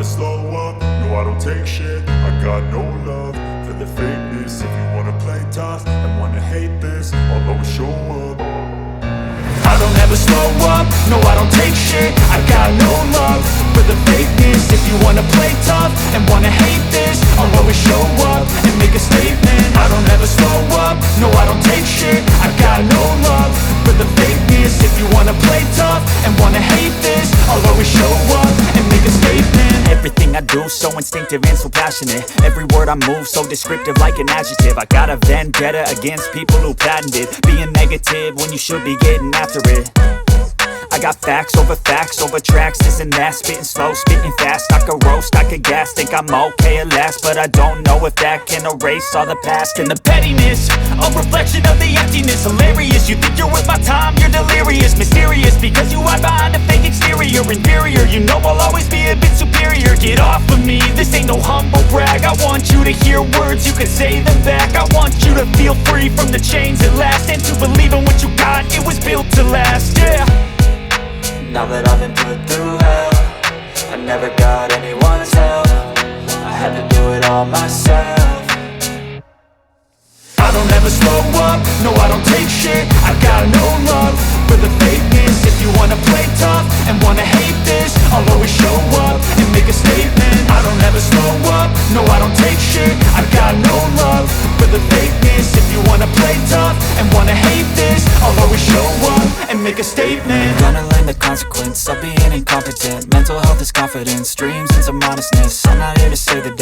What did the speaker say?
slow up, no I don't take shit. I got no love for the fakeness. If you wanna play tough and wanna hate this, I'll always show up. I don't ever slow up, no I don't take shit. I got no love for the fakeness. If you wanna play tough and wanna hate this, I'll always show up and make a statement. I don't ever slow up, no I don't take shit. I got no love for the fakeness. If you wanna play tough and wanna hate this, I'll always show up and make a statement. Everything I do so instinctive and so passionate. Every word I move so descriptive like an adjective. I got a vendetta against people who patented being negative when you should be getting after it. I got facts over tracks, this and that. Spitting slow, spitting fast, I could roast, I could gas. Think I'm okay at last, but I don't know if that can erase all the past. And the pettiness, a reflection of the emptiness. Hilarious, you think you're worth my time, you're delirious. Mysterious, because you hide behind a fake exterior. Inferior, you know I'll always be a bit superior. Get off of me, this ain't no humble brag. I want you to hear words, you can say them back. I want you to feel free from the chains at last, and to believe in what you got, it was built to last, yeah. Now that I've been put through hell, I never got anyone's help. I had to do it all myself. I don't ever slow up, no I don't take shit. I got no love for the fakeness. If you wanna play tough and wanna hate this, I'll always show up and make a statement. I don't ever slow up, no I don't take shit. I got no love for the fakeness. If you wanna play tough and wanna hate this, I'll always show up and make a statement. Gonna learn the consequence of being incompetent. Mental health is confidence, dreams and some honestness. I'm not here to save the day.